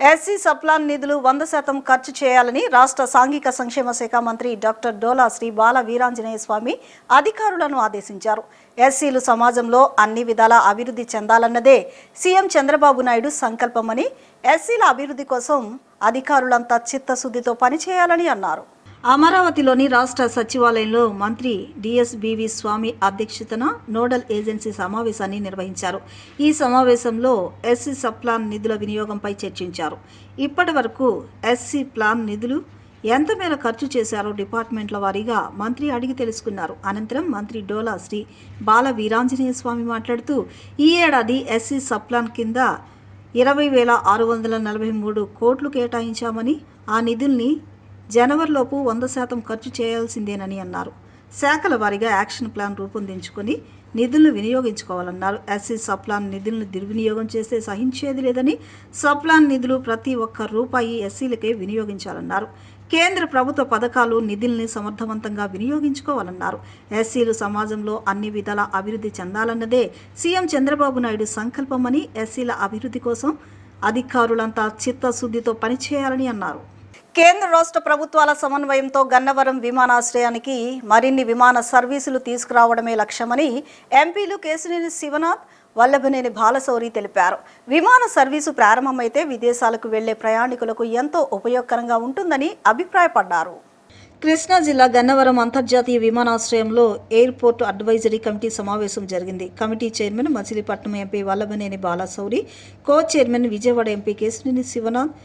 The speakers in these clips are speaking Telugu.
ఎస్సీ సప్లాన్ నిధులు 100% ఖర్చు చేయాలని రాష్ట్ర సాంఘిక సంక్షేమ శాఖ మంత్రి డాక్టర్ డోలా శ్రీ బాల వీరాంజనేయ స్వామి అధికారులను ఆదేశించారు. ఎస్సీలు సమాజంలో అన్ని విధాల అభివృద్ధి చెందాలన్నదే సీఎం చంద్రబాబు నాయుడు సంకల్పమని, ఎస్సీల అభివృద్ధి కోసం అధికారులంతా చిత్తశుద్ధితో పనిచేయాలని అన్నారు. అమరావతిలోని రాష్ట్ర సచివాలయంలో మంత్రి డిఎస్బివి స్వామి అధ్యక్షతన నోడల్ ఏజెన్సీ సమావేశాన్ని నిర్వహించారు. ఈ సమావేశంలో ఎస్సీ సప్లాన్ నిధుల వినియోగంపై చర్చించారు. ఇప్పటి వరకు ఎస్సీ ప్లాన్ నిధులు ఎంత మేర ఖర్చు చేశారో డిపార్ట్మెంట్ల వారీగా మంత్రి అడిగి తెలుసుకున్నారు. అనంతరం మంత్రి డోలా శ్రీ బాల వీరాంజనేయ స్వామి మాట్లాడుతూ, ఈ ఏడాది ఎస్సీ సప్లాన్ కింద 20,643 కోట్లు కేటాయించామని, ఆ నిధుల్ని జనవరిలోపు 100% ఖర్చు చేయాల్సిందేనని అన్నారు. శాఖల వారీగా యాక్షన్ ప్లాన్ రూపొందించుకొని నిధులను వినియోగించుకోవాలన్నారు. ఎస్సీ సప్లాన్ నిధులను దుర్వినియోగం చేస్తే సహించేది లేదని, సప్లాన్ నిధులు ప్రతి ఒక్క రూపాయి ఎస్సీలకే వినియోగించాలన్నారు. కేంద్ర ప్రభుత్వ పథకాలు నిధుల్ని సమర్థవంతంగా వినియోగించుకోవాలన్నారు. ఎస్సీలు సమాజంలో అన్ని విధాల అభివృద్ధి చెందాలన్నదే సీఎం చంద్రబాబు నాయుడు సంకల్పమని, ఎస్సీల అభివృద్ధి కోసం అధికారులంతా చిత్తశుద్ధితో పనిచేయాలని అన్నారు. కేంద్ర రాష్ట్ర ప్రభుత్వాల సమన్వయంతో గన్నవరం విమానాశ్రయానికి మరిన్ని విమాన సర్వీసులు తీసుకురావడమే లక్ష్యమని ఎంపీలు కేశినేని శివనాథ్, వల్లభనేని బాలశౌరి తెలిపారు. విమాన సర్వీసు ప్రారంభమైతే విదేశాలకు వెళ్లే ప్రయాణికులకు ఎంతో ఉపయోగకరంగా ఉంటుందని అభిప్రాయపడ్డారు. కృష్ణా జిల్లా గన్నవరం అంతర్జాతీయ విమానాశ్రయంలో ఎయిర్పోర్ట్ అడ్వైజరీ కమిటీ సమావేశం జరిగింది. Committee chairman Machilipatnam MP Vallabhaneni Balashowry, co chairman Vijayawada MP Kesineni Sivanath,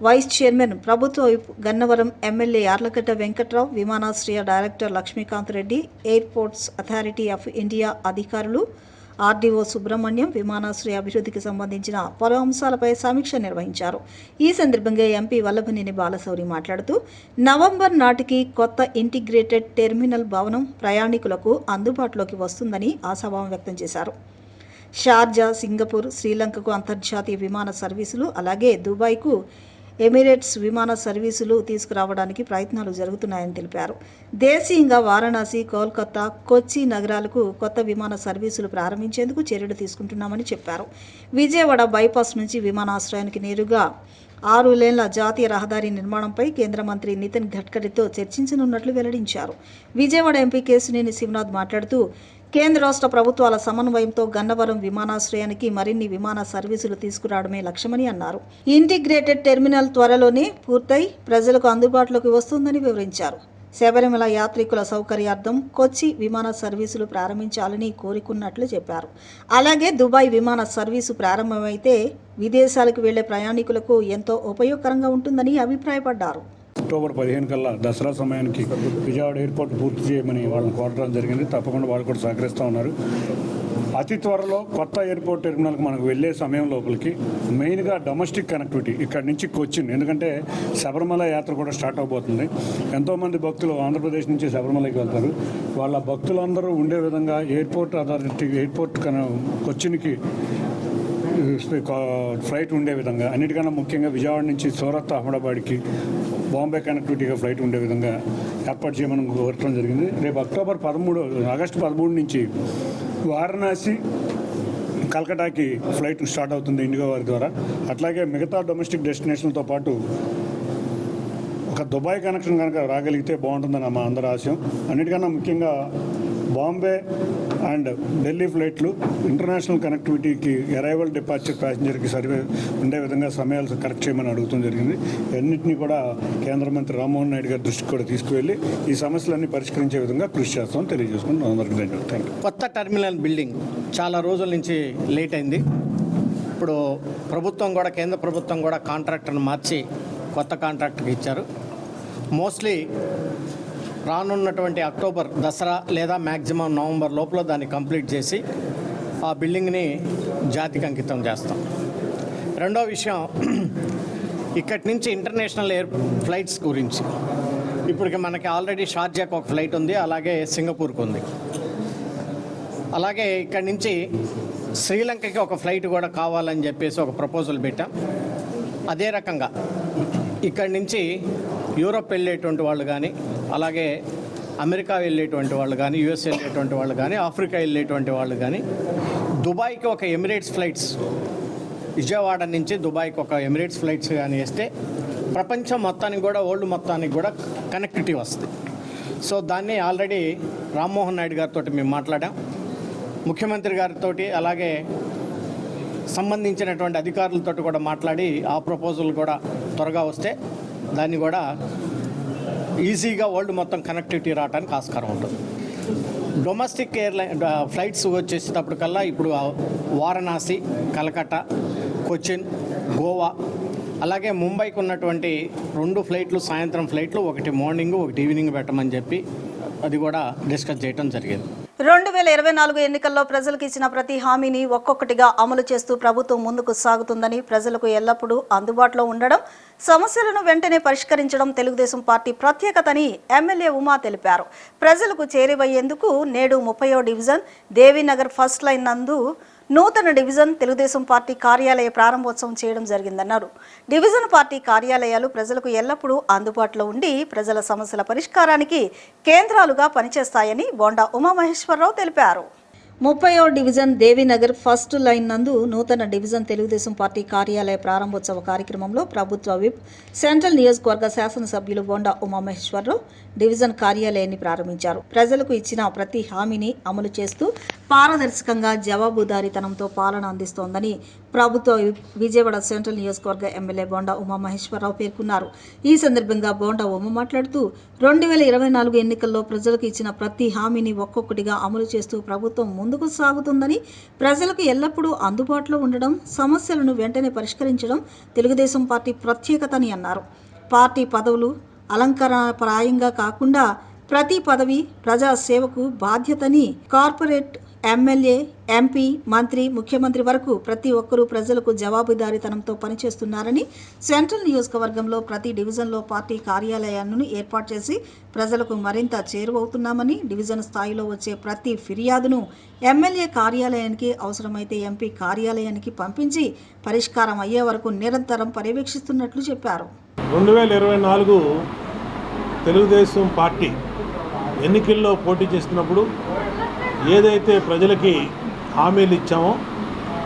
vice chairman ప్రభుత్వ గన్నవరం ఎమ్మెల్యే యార్లగడ్డ వెంకట్రావు, విమానాశ్రయ director Lakshmikant Reddy, airports authority of India అధికారులు, ఆర్డీఓ సుబ్రహ్మణ్యం విమానాశ్రయ అభివృద్ధికి సంబంధించిన పలు అంశాలపై సమీక్ష నిర్వహించారు. ఈ సందర్భంగా ఎంపీ వల్లభనేని బాలశౌరి మాట్లాడుతూ, నవంబర్ నాటికి కొత్త ఇంటిగ్రేటెడ్ టెర్మినల్ భవనం ప్రయాణికులకు అందుబాటులోకి వస్తుందని ఆశాభావం వ్యక్తం చేశారు. షార్జా, సింగపూర్, శ్రీలంకకు అంతర్జాతీయ విమాన సర్వీసులు, అలాగే దుబాయ్కు ఎమిరేట్స్ విమాన సర్వీసులు తీసుకురావడానికి ప్రయత్నాలు జరుగుతున్నాయని తెలిపారు. దేశీయంగా వారణాసి, కోల్కతా, కొచ్చి నగరాలకు కొత్త విమాన సర్వీసులు ప్రారంభించేందుకు చర్యలు తీసుకుంటున్నామని చెప్పారు. విజయవాడ బైపాస్ నుంచి విమానాశ్రయానికి నేరుగా 6 లేన్ల జాతీయ రహదారి నిర్మాణంపై కేంద్ర మంత్రి నితిన్ గడ్కరీతో చర్చించనున్నట్లు వెల్లడించారు. విజయవాడ ఎంపీ కేశినేని శివనాథ్ మాట్లాడుతూ, కేంద్ర రాష్ట్ర ప్రభుత్వాల సమన్వయంతో గన్నవరం విమానాశ్రయానికి మరిన్ని విమాన సర్వీసులు తీసుకురావడమే లక్ష్యమని అన్నారు. ఇంటిగ్రేటెడ్ టెర్మినల్ త్వరలోనే పూర్తయి ప్రజలకు అందుబాటులోకి వస్తుందని వివరించారు. శబరిమల యాత్రికుల సౌకర్యార్థం కొచ్చి విమాన సర్వీసులు ప్రారంభించాలని కోరుకున్నట్లు చెప్పారు. అలాగే దుబాయ్ విమాన సర్వీసు ప్రారంభమైతే విదేశాలకు వెళ్లే ప్రయాణికులకు ఎంతో ఉపయోగకరంగా ఉంటుందని అభిప్రాయపడ్డారు. అక్టోబర్ 15 కల్లా దసరా సమయానికి విజయవాడ ఎయిర్పోర్ట్ పూర్తి చేయమని వాళ్ళని కోరడం జరిగింది. తప్పకుండా వాళ్ళు కూడా సహకరిస్తూ ఉన్నారు. అతి త్వరలో కొత్త ఎయిర్పోర్ట్ టెర్మినల్కి మనకు వెళ్ళే సమయం లోపలికి మెయిన్గా డొమెస్టిక్ కనెక్టివిటీ ఇక్కడ నుంచి కొచ్చిన్, ఎందుకంటే శబరిమల యాత్ర కూడా స్టార్ట్ అవబోతుంది. ఎంతోమంది భక్తులు ఆంధ్రప్రదేశ్ నుంచి శబరిమలకి వెళ్తారు. వాళ్ళ భక్తులందరూ ఉండే విధంగా ఎయిర్పోర్ట్ అథారిటీ కొచ్చిన్కి ఫ్లైట్ ఉండే విధంగా, అన్నిటికన్నా ముఖ్యంగా విజయవాడ నుంచి సూరత్, అహ్మదాబాద్కి బాంబే కనెక్టివిటీగా ఫ్లైట్ ఉండే విధంగా ఏర్పాటు చేయమని కోరటం జరిగింది. రేపు ఆగస్టు 13 నుంచి వారణాసి, కల్కటాకి ఫ్లైట్ స్టార్ట్ అవుతుంది ఇండిగో వారి ద్వారా. అట్లాగే మిగతా డొమెస్టిక్ డెస్టినేషన్లతో పాటు ఒక దుబాయ్ కనెక్షన్ కనుక రాగలిగితే బాగుంటుందని మా అందరి ఆశయం. అన్నిటికన్నా ముఖ్యంగా బాంబే అండ్ ఢిల్లీ ఫ్లైట్లు ఇంటర్నేషనల్ కనెక్టివిటీకి అరైవల్, డిపార్చర్, ప్యాసింజర్కి సర్వే ఉండే విధంగా సమయాలు కరెక్ట్ చేయమని అడుగుతూ జరిగింది. అన్నింటినీ కూడా కేంద్ర మంత్రి రామ్మోహన్ నాయుడు గారి దృష్టికి కూడా తీసుకువెళ్ళి ఈ సమస్యలన్నీ పరిష్కరించే విధంగా కృషి చేస్తామని తెలియజేసుకుంటున్నాం. అందరికీ ధన్యవాదాలు. Thank you. కొత్త టెర్మినల్ బిల్డింగ్ చాలా రోజుల నుంచి లేట్ అయింది. ఇప్పుడు కేంద్ర ప్రభుత్వం కూడా కాంట్రాక్టర్ని మార్చి కొత్త కాంట్రాక్టర్కి ఇచ్చారు. మోస్ట్లీ రానున్నటువంటి అక్టోబర్ దసరా లేదా మ్యాక్సిమం నవంబర్ లోపల దాన్ని కంప్లీట్ చేసి ఆ బిల్డింగ్ని జాతికి అంకితం చేస్తాం. రెండో విషయం, ఇక్కడి నుంచి ఇంటర్నేషనల్ ఎయిర్ ఫ్లైట్స్ గురించి ఇప్పటికి మనకి ఆల్రెడీ షార్జాకు ఒక ఫ్లైట్ ఉంది, అలాగే సింగపూర్కి ఉంది. అలాగే ఇక్కడి నుంచి శ్రీలంకకి ఒక ఫ్లైట్ కూడా కావాలని చెప్పేసి ఒక ప్రపోజల్ పెట్టాం. అదే రకంగా ఇక్కడి నుంచి యూరోప్ వెళ్ళేటువంటి వాళ్ళు కానీ, అలాగే అమెరికా వెళ్ళేటువంటి వాళ్ళు కానీ, యుఎస్ వెళ్ళేటువంటి వాళ్ళు కానీ, ఆఫ్రికా వెళ్ళేటువంటి వాళ్ళు కానీ దుబాయ్కి ఒక ఎమిరేట్స్ ఫ్లైట్స్ విజయవాడ నుంచి దుబాయ్కి ఒక ఎమిరేట్స్ ఫ్లైట్స్ కానీ వేస్తే ప్రపంచం మొత్తానికి కూడా వరల్డ్ మొత్తానికి కూడా కనెక్టివిటీ వస్తుంది. సో దాన్ని ఆల్రెడీ రామ్మోహన్ నాయుడు గారితో మేము మాట్లాడాం, ముఖ్యమంత్రి గారితో, అలాగే సంబంధించినటువంటి అధికారులతో కూడా మాట్లాడి ఆ ప్రపోజల్ కూడా త్వరగా వస్తే దాన్ని కూడా ఈజీగా వరల్డ్ మొత్తం కనెక్టివిటీ రావడానికి ఆస్కారం ఉంటుంది. డొమెస్టిక్ ఎయిర్లైన్ ఫ్లైట్స్ వచ్చేసేటప్పటికల్లా ఇప్పుడు వారణాసి, కలకత్తా, కొచ్చిన్, గోవా, అలాగే ముంబైకి ఉన్నటువంటి 2 ఫ్లైట్లు సాయంత్రం ఫ్లైట్లు, ఒకటి మార్నింగ్ ఒకటి ఈవినింగ్ పెట్టమని చెప్పి అది కూడా డిస్కస్ చేయడం జరిగింది. 2024 ఎన్నికల్లో ప్రజలకు ఇచ్చిన ప్రతి హామీని ఒక్కొక్కటిగా అమలు చేస్తూ ప్రభుత్వం ముందుకు సాగుతుందని, ప్రజలకు ఎల్లప్పుడూ అందుబాటులో ఉండడం, సమస్యలను వెంటనే పరిష్కరించడం తెలుగుదేశం పార్టీ ప్రత్యేకతని ఎమ్మెల్యే ఉమా తెలిపారు. ప్రజలకు చేరువయ్యేందుకు నేడు 30వ డివిజన్ దేవీనగర్ ఫస్ట్ లైన్ నందు నూతన డివిజన్ తెలుగుదేశం పార్టీ కార్యాలయ ప్రారంభోత్సవం చేయడం జరిగిందన్నారు. డివిజన్ పార్టీ కార్యాలయాలు ప్రజలకు ఎల్లప్పుడూ అందుబాటులో ఉండి ప్రజల సమస్యల పరిష్కారానికి కేంద్రాలుగా పనిచేస్తాయని బోండా ఉమామహేశ్వరరావు తెలిపారు. 30వ డివిజన్ దేవీనగర్ ఫస్ట్ లైన్ నందు నూతన డివిజన్ తెలుగుదేశం పార్టీ కార్యాలయ ప్రారంభోత్సవ కార్యక్రమంలో ప్రభుత్వ విప్ సెంట్రల్ నియోజకవర్గ శాసనసభ్యులు బోండా ఉమామహేశ్వరరావు డివిజన్ కార్యాలయాన్ని ప్రారంభించారు. ప్రజలకు ఇచ్చిన ప్రతి హామీని అమలు చేస్తూ పారదర్శకంగా జవాబుదారీతనంతో పాలన అందిస్తోందని ప్రభుత్వ విజయవాడ సెంట్రల్ నియోజకవర్గ ఎమ్మెల్యే బోండా ఉమామహేశ్వరరావు పేర్కొన్నారు. ఈ సందర్భంగా బోండా ఉమ మాట్లాడుతూ 2024 ఎన్నికల్లో ప్రజలకు ఇచ్చిన ప్రతి హామీని ఒక్కొక్కటిగా అమలు చేస్తూ ప్రభుత్వం ముందుకు సాగుతుందని, ప్రజలకు ఎల్లప్పుడూ అందుబాటులో ఉండడం, సమస్యలను వెంటనే పరిష్కరించడం తెలుగుదేశం పార్టీ ప్రత్యేకతని అన్నారు. పార్టీ పదవులు అలంకరణప్రాయంగా కాకుండా ప్రతి పదవి ప్రజా సేవకు బాధ్యతని కార్పొరేట్, ఎమ్మెల్యే, ఎంపీ, మంత్రి, ముఖ్యమంత్రి వరకు ప్రతి ఒక్కరూ ప్రజలకు జవాబుదారీతనంతో పనిచేస్తున్నారని, సెంట్రల్ నియోజకవర్గంలో ప్రతి డివిజన్లో పార్టీ కార్యాలయాలను ఏర్పాటు చేసి ప్రజలకు మరింత చేరువవుతున్నామని, డివిజన్ స్థాయిలో వచ్చే ప్రతి ఫిర్యాదును ఎమ్మెల్యే కార్యాలయానికి, అవసరమైతే ఎంపీ కార్యాలయానికి పంపించి పరిష్కారం అయ్యే వరకు నిరంతరం పర్యవేక్షిస్తున్నట్లు చెప్పారు. 2024 తెలుగుదేశం పార్టీ ఎన్నికల్లో పోటీ చేస్తున్నప్పుడు ఏదైతే ప్రజలకి హామీలు ఇచ్చామో,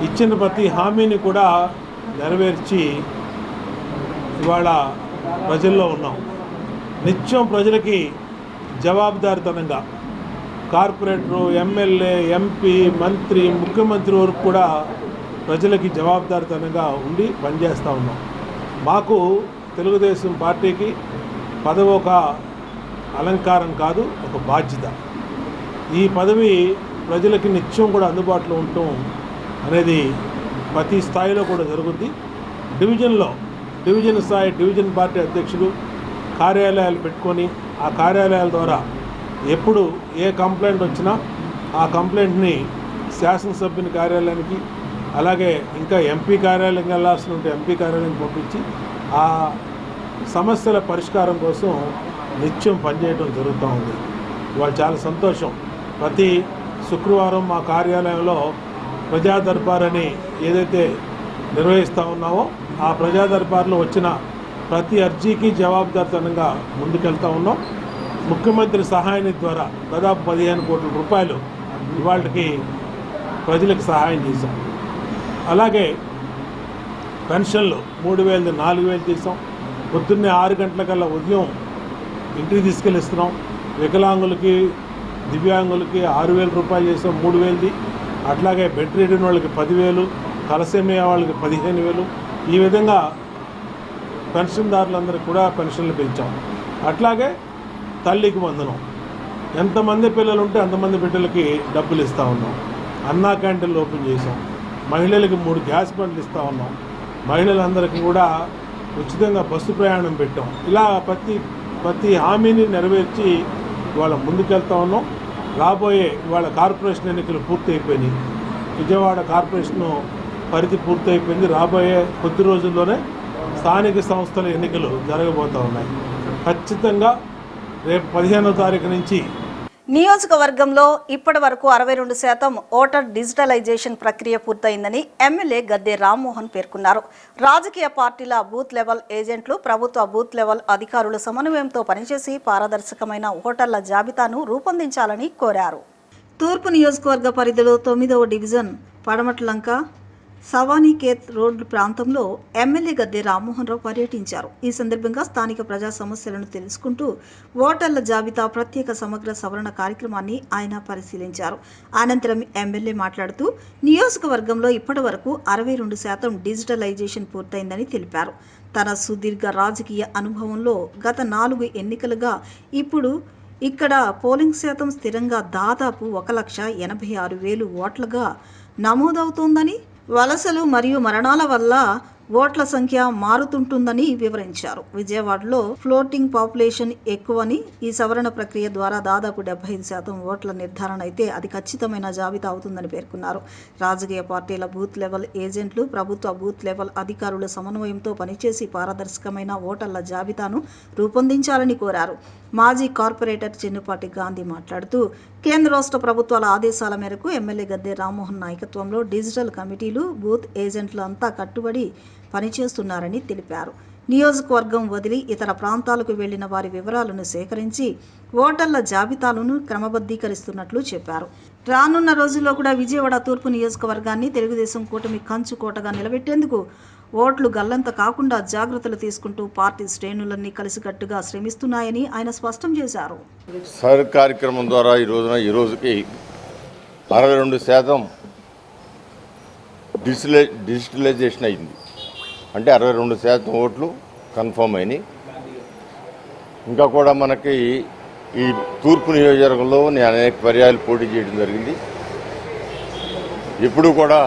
ఇచ్చిన ప్రతి హామీని కూడా నెరవేర్చి ఇవాళ ప్రజల్లో ఉన్నాం. నిత్యం ప్రజలకి జవాబుదారితనంగా కార్పొరేటరు, ఎమ్మెల్యే, ఎంపీ, మంత్రి, ముఖ్యమంత్రి వరకు కూడా ప్రజలకి జవాబుదారితనంగా ఉండి పనిచేస్తూ ఉన్నాం. మాకు తెలుగుదేశం పార్టీకి పదవి ఒక అలంకారం కాదు, ఒక బాధ్యత. ఈ పదవి ప్రజలకి నిత్యం కూడా అందుబాటులో ఉండటం అనేది ప్రతి స్థాయిలో కూడా జరుగుద్ది. డివిజన్ స్థాయి డివిజన్ పార్టీ అధ్యక్షులు కార్యాలయాలు పెట్టుకొని ఆ కార్యాలయాల ద్వారా ఎప్పుడు ఏ కంప్లైంట్ వచ్చినా ఆ కంప్లైంట్ని శాసనసభ్యుని కార్యాలయానికి, అలాగే ఇంకా ఎంపీ కార్యాలయం వెళ్ళాల్సిన ఉంటే ఎంపీ కార్యాలయానికి పంపించి ఆ సమస్యల పరిష్కారం కోసం నిత్యం పనిచేయడం జరుగుతూ ఉంది. ఇవాళ చాలా సంతోషం. ప్రతి శుక్రవారం మా కార్యాలయంలో ప్రజా దర్బార్ అని ఏదైతే నిర్వహిస్తూ ఉన్నామో ఆ ప్రజా దర్బార్లో వచ్చిన ప్రతి అర్జీకి జవాబుదారితనంగా ముందుకెళ్తూ ఉన్నాం. ముఖ్యమంత్రి సహాయ నిధి ద్వారా దాదాపు 15 కోట్ల రూపాయలు ఇవాళకి ప్రజలకు సహాయం చేశాం. అలాగే పెన్షన్లు 3,000 4,000 చేసాం. పొద్దున్నే 6 గంటలకల్లా ఉదయం ఇంటికి తీసుకెళ్ళిస్తున్నాం. వికలాంగులకి, దివ్యాంగులకి 6,000 రూపాయలు చేసాం, 3,000ది. అట్లాగే బెడ్ రీడన్ వాళ్ళకి 10,000, తలసేమియా వాళ్ళకి 15,000. ఈ విధంగా పెన్షన్దారులందరికీ కూడా పెన్షన్లు పెంచాం. అట్లాగే తల్లికి వందనం, ఎంతమంది పిల్లలు ఉంటే అంతమంది బిడ్డలకి డబ్బులు ఇస్తూ ఉన్నాం. అన్నా క్యాంటీన్లు ఓపెన్ చేసాం. మహిళలకి 3 గ్యాస్ బండ్లు ఇస్తూ ఉన్నాం. మహిళలందరికీ కూడా ఉచితంగా బస్సు ప్రయాణం పెట్టాం. ఇలా ప్రతి హామీని నెరవేర్చి ఇవాళ ముందుకెళ్తా ఉన్నాం. రాబోయే ఇవాళ కార్పొరేషన్ ఎన్నికలు పూర్తి అయిపోయినాయి. విజయవాడ కార్పొరేషన్ పరిధి పూర్తి అయిపోయింది. రాబోయే కొద్ది రోజుల్లోనే స్థానిక సంస్థల ఎన్నికలు జరగబోతూ ఉన్నాయి. ఖచ్చితంగా రేపు 15వ తారీఖు నుంచి నియోజకవర్గంలో ఇప్పటి వరకు 62% ఓటర్ డిజిటలైజేషన్ ప్రక్రియ పూర్తయిందని ఎమ్మెల్యే గద్దె రామ్మోహన్ పేర్కొన్నారు. రాజకీయ పార్టీల బూత్ లెవెల్ ఏజెంట్లు, ప్రభుత్వ బూత్ లెవెల్ అధికారుల సమన్వయంతో పనిచేసి పారదర్శకమైన ఓటర్ల జాబితాను రూపొందించాలని కోరారు. తూర్పు నియోజకవర్గ పరిధిలో 9వ డివిజన్ పడమట్లంక సవానీకేత్ రోడ్డు ప్రాంతంలో ఎమ్మెల్యే గద్దె రామ్మోహన్ రావు పర్యటించారు. ఈ సందర్భంగా స్థానిక ప్రజా సమస్యలను తెలుసుకుంటూ ఓటర్ల జాబితా ప్రత్యేక సమగ్ర సవరణ కార్యక్రమాన్ని ఆయన పరిశీలించారు. అనంతరం ఎమ్మెల్యే మాట్లాడుతూ నియోజకవర్గంలో ఇప్పటివరకు 62% డిజిటలైజేషన్ పూర్తయిందని తెలిపారు. తన సుదీర్ఘ రాజకీయ అనుభవంలో గత 4 ఎన్నికలుగా ఇప్పుడు ఇక్కడ పోలింగ్ శాతం స్థిరంగా దాదాపు 1,86,000 ఓట్లుగా నమోదవుతోందని, వలసలు మరియు మరణాల వల్ల ఓట్ల సంఖ్య మారుతుంటుందని వివరించారు. విజయవాడలో ఫ్లోటింగ్ పాపులేషన్ ఎక్కువని, ఈ సవరణ ప్రక్రియ ద్వారా దాదాపు 75% ఓట్ల నిర్ధారణ అయితే అది ఖచ్చితమైన జాబితా అవుతుందని పేర్కొన్నారు. రాజకీయ పార్టీల బూత్ లెవెల్ ఏజెంట్లు, ప్రభుత్వ బూత్ లెవెల్ అధికారుల సమన్వయంతో పనిచేసి పారదర్శకమైన ఓటర్ల జాబితాను రూపొందించాలని కోరారు. మాజీ కార్పొరేటర్ చెన్నుపాటి గాంధీ మాట్లాడుతూ కేంద్ర రాష్ట్ర ప్రభుత్వాల ఆదేశాల మేరకు ఎమ్మెల్యే గద్దె రామ్మోహన్ నాయకత్వంలో డిజిటల్ కమిటీలు, బూత్ ఏజెంట్లు అంతా కట్టుబడి పనిచేస్తున్నారని తెలిపారు. నియోజకవర్గం వదిలి ఇతర ప్రాంతాలకు వెళ్లిన వారి వివరాలను సేకరించి ఓటర్ల జాబితాలను క్రమబద్ధీకరిస్తున్నట్లు చెప్పారు. రానున్న రోజుల్లో కూడా విజయవాడ తూర్పు నియోజకవర్గాన్ని తెలుగుదేశం కూటమి కంచుకోటగా నిలబెట్టేందుకు ఓట్లు గల్లంత కాకుండా జాగ్రత్తలు తీసుకుంటూ పార్టీ శ్రేణులన్నీ కలిసికట్టుగా శ్రమిస్తున్నాయని ఆయన స్పష్టం చేశారు. సర్ కార్యక్రమం ద్వారా ఈ రోజుకి 62% డిజిటలైజేషన్ అయింది. అంటే 62% ఓట్లు కన్ఫర్మ్ అయినాయి. ఇంకా కూడా మనకి ఈ తూర్పు నియోజకవర్గంలో నేను అనేక పర్యాయాలు పోటీ చేయడం జరిగింది. ఇప్పుడు కూడా